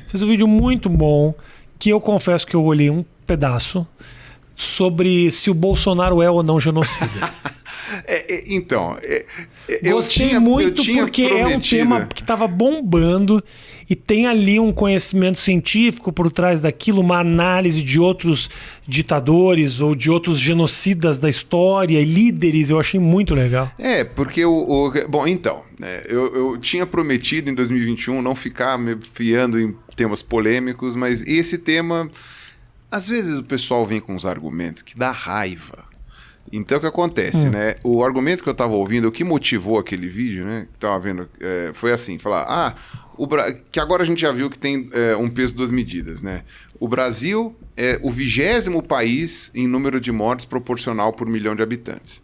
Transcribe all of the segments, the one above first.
Fez um vídeo muito bom, que eu confesso que eu olhei um pedaço, sobre se o Bolsonaro é ou não genocida. Gostei muito porque é um tema que estava bombando e tem ali um conhecimento científico por trás daquilo, uma análise de outros ditadores ou de outros genocidas da história e líderes. Eu achei muito legal. Porque bom, então, eu tinha prometido em 2021 não ficar me fiando em temas polêmicos, mas esse tema, às vezes o pessoal vem com uns argumentos que dá raiva. Então, o que acontece, né? O argumento que eu estava ouvindo, o que motivou aquele vídeo, né? Que estava vendo, foi assim, falar, que agora a gente já viu que tem um peso duas medidas, né? O Brasil é o 20º país em número de mortes proporcional por milhão de habitantes,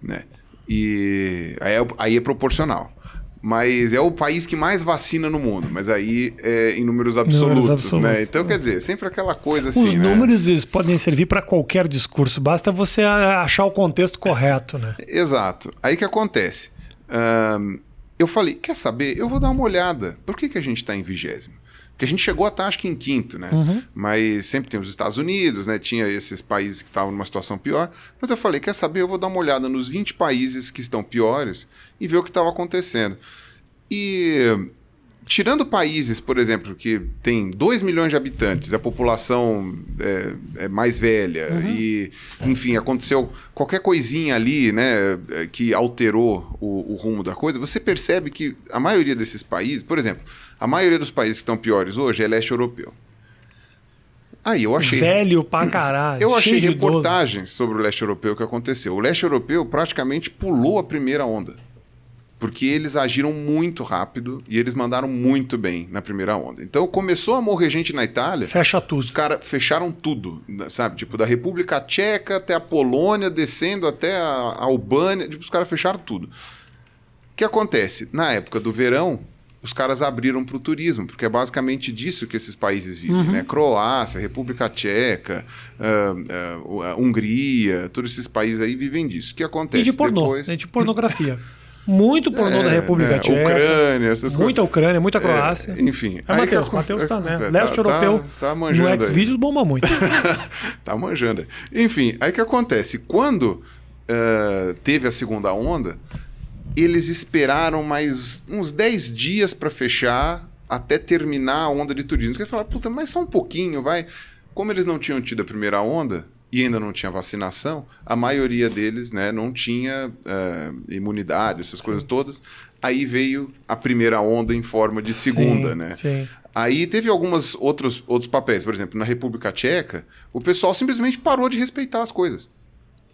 né? E aí é proporcional. Mas é o país que mais vacina no mundo, mas aí é em números absolutos, né? Então, quer dizer, sempre aquela coisa assim, os números eles podem servir para qualquer discurso, basta você achar o contexto correto, né? Exato. Aí que acontece? Eu falei, quer saber? Eu vou dar uma olhada. Por que a gente está em 20º? Porque a gente chegou a estar, acho que em 5º, né? Mas sempre tem os Estados Unidos, né? Tinha esses países que estavam numa situação pior. Mas eu falei, quer saber? Eu vou dar uma olhada nos 20 países que estão piores e ver o que estava acontecendo. E tirando países, por exemplo, que tem 2 milhões de habitantes, a população é mais velha e, enfim, aconteceu qualquer coisinha ali, né, que alterou o rumo da coisa, você percebe que a maioria desses países, por exemplo, a maioria dos países que estão piores hoje é leste europeu. Aí eu achei... Velho pra caralho. Eu achei reportagens sobre o leste europeu que aconteceu. O leste europeu praticamente pulou a primeira onda. Porque eles agiram muito rápido e eles mandaram muito bem na primeira onda. Então começou a morrer gente na Itália. Fecha tudo. Os caras fecharam tudo, sabe? Tipo, da República Tcheca até a Polônia, descendo até a Albânia. Tipo, os caras fecharam tudo. O que acontece? Na época do verão, os caras abriram para o turismo, porque é basicamente disso que esses países vivem, né? Croácia, República Tcheca, Hungria, todos esses países aí vivem disso. O que acontece? E de pornô, de pornografia. Muito pornô da República Tcheca. Ucrânia, essas coisas. Muita Ucrânia, muita Croácia. Enfim. Matheus tá, né? Leste europeu, tá manjando no Xvideos bomba muito. Tá manjando. Enfim, aí que acontece? Quando teve a segunda onda, eles esperaram mais uns 10 dias para fechar até terminar a onda de turismo. Porque eles falaram, puta, mas só um pouquinho, vai. Como eles não tinham tido a primeira onda e ainda não tinha vacinação, a maioria deles, né, não tinha imunidade, essas coisas todas. Aí veio a primeira onda em forma de segunda, né? Sim. Aí teve alguns outros papéis. Por exemplo, na República Tcheca, o pessoal simplesmente parou de respeitar as coisas.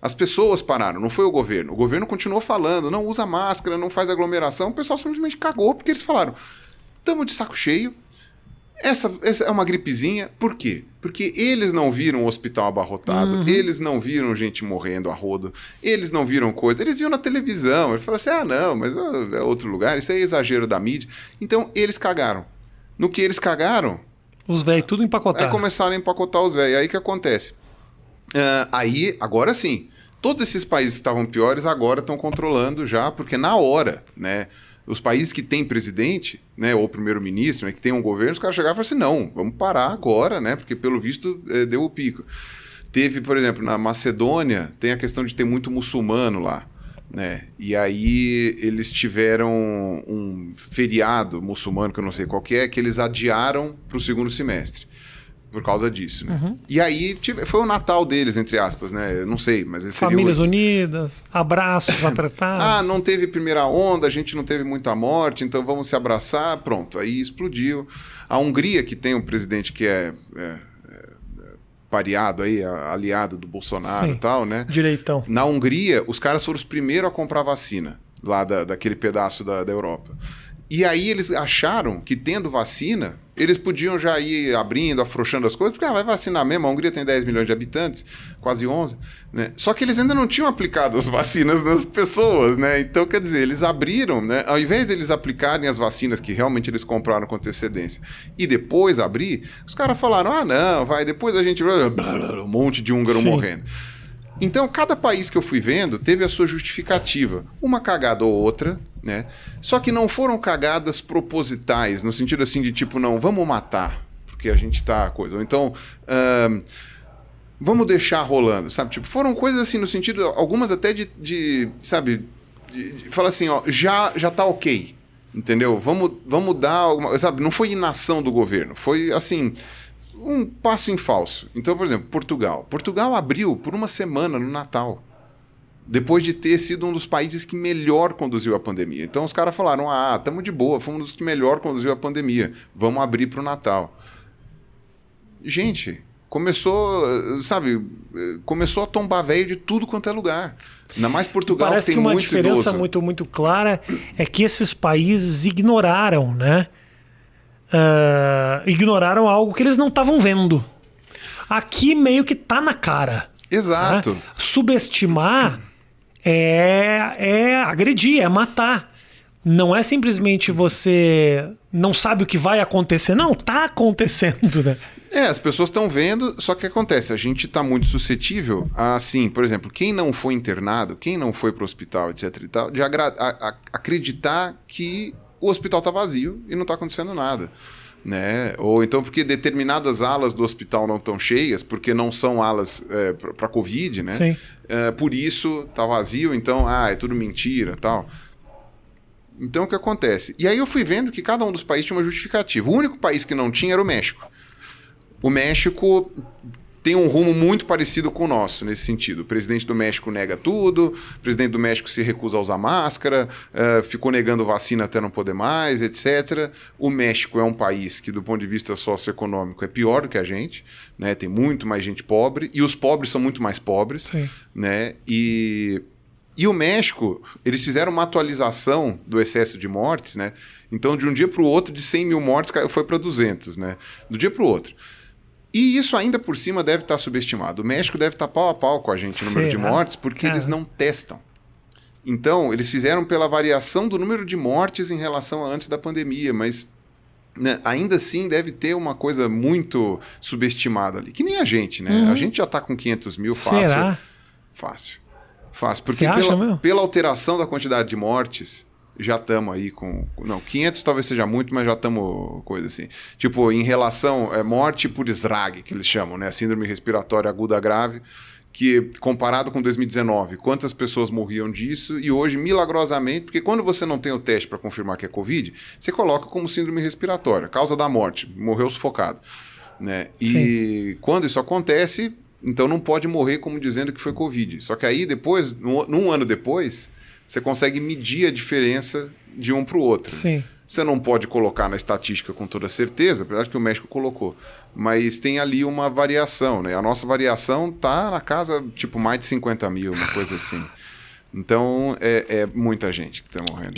As pessoas pararam, não foi o governo. O governo continuou falando, não usa máscara, não faz aglomeração. O pessoal simplesmente cagou, porque eles falaram, estamos de saco cheio, essa é uma gripezinha. Por quê? Porque eles não viram o hospital abarrotado, eles não viram gente morrendo a rodo, eles não viram coisa, eles viram na televisão. Eles falaram assim, não, mas é outro lugar, isso é exagero da mídia. Então, eles cagaram. No que eles cagaram... Os velhos tudo empacotaram. Começaram a empacotar os velhos. Aí o que acontece? Aí, agora sim, todos esses países que estavam piores agora estão controlando já, porque na hora, né? Os países que têm presidente, né, ou primeiro-ministro, né, que tem um governo, os caras chegaram e falaram assim, não, vamos parar agora, né, porque pelo visto deu o pico. Teve, por exemplo, na Macedônia, tem a questão de ter muito muçulmano lá, né, e aí eles tiveram um feriado muçulmano, que eu não sei qual que eles adiaram para o segundo semestre. Por causa disso, né? E aí foi o Natal deles, entre aspas, né? Eu não sei, mas... Famílias unidas, abraços apertados. Não teve primeira onda, a gente não teve muita morte, então vamos se abraçar. Pronto, aí explodiu. A Hungria, que tem um presidente que é pareado aí, aliado do Bolsonaro e tal, né? Direitão. Na Hungria, os caras foram os primeiros a comprar vacina, lá daquele pedaço da Europa. E aí eles acharam que, tendo vacina, eles podiam já ir abrindo, afrouxando as coisas, porque vai vacinar mesmo. A Hungria tem 10 milhões de habitantes, quase 11, né? Só que eles ainda não tinham aplicado as vacinas nas pessoas, né? Então, quer dizer, eles abriram, né? Ao invés deles aplicarem as vacinas que realmente eles compraram com antecedência e depois abrir, os caras falaram, não, depois a gente... Um monte de húngaro morrendo. Então, cada país que eu fui vendo teve a sua justificativa. Uma cagada ou outra, né? Só que não foram cagadas propositais, no sentido assim de tipo, não, vamos matar. porque a gente tá... Ou então, vamos deixar rolando, sabe? Tipo, foram coisas assim, no sentido, algumas até sabe, fala assim, ó, já tá ok, entendeu? Vamos dar alguma... Sabe, não foi inação do governo, foi assim... um passo em falso. Então, por exemplo, Portugal. Portugal abriu por uma semana no Natal, depois de ter sido um dos países que melhor conduziu a pandemia. Então, os caras falaram, estamos de boa, fomos um dos que melhor conduziu a pandemia, vamos abrir para o Natal. Gente, começou a tombar velho de tudo quanto é lugar. Ainda mais Portugal, parece tem que uma muito diferença idoso. muito, muito clara é que esses países ignoraram, né? Ignoraram algo que eles não estavam vendo. Aqui meio que tá na cara. Exato. Né? Subestimar é agredir, é matar. Não é simplesmente você não sabe o que vai acontecer. Não, tá acontecendo, né? As pessoas estão vendo, só que acontece, a gente está muito suscetível a, assim, por exemplo, quem não foi internado, quem não foi para o hospital, etc e tal, de acreditar que o hospital está vazio e não está acontecendo nada. Né? Ou então porque determinadas alas do hospital não estão cheias, porque não são alas para Covid, né? Sim. Por isso está vazio, então é tudo mentira, tal. Então o que acontece? E aí eu fui vendo que cada um dos países tinha uma justificativa. O único país que não tinha era o México. O México tem um rumo muito parecido com o nosso, nesse sentido. O presidente do México nega tudo, o presidente do México se recusa a usar máscara, ficou negando vacina até não poder mais, etc. O México é um país que, do ponto de vista socioeconômico, é pior do que a gente, né? Tem muito mais gente pobre, e os pobres são muito mais pobres. Sim. Né? E o México, eles fizeram uma atualização do excesso de mortes, né? Então, de um dia para o outro, de 100 mil mortes, foi para 200, né? Do dia para o outro. E isso ainda por cima deve estar subestimado. O México deve estar pau a pau com a gente no número de mortes, porque eles não testam. Então, eles fizeram pela variação do número de mortes em relação a antes da pandemia, mas né, ainda assim deve ter uma coisa muito subestimada ali. Que nem a gente, né? A gente já está com 500 mil fácil. Será? Fácil. Porque pela alteração da quantidade de mortes... já estamos aí com... Não, 500 talvez seja muito, mas já estamos coisa assim. Tipo, em relação... morte por SRAG, que eles chamam, né? Síndrome respiratória aguda grave, que comparado com 2019, quantas pessoas morriam disso, e hoje, milagrosamente, porque quando você não tem o teste para confirmar que é Covid, você coloca como síndrome respiratória, causa da morte, morreu sufocado. Né? E Sim. Quando isso acontece, então não pode morrer como dizendo que foi Covid. Só que aí depois, num ano depois... você consegue medir a diferença de um para o outro. Sim. Você não pode colocar na estatística com toda certeza, apesar que o México colocou, mas tem ali uma variação, né? A nossa variação está na casa, tipo, mais de 50 mil, uma coisa assim. Então, é muita gente que está morrendo.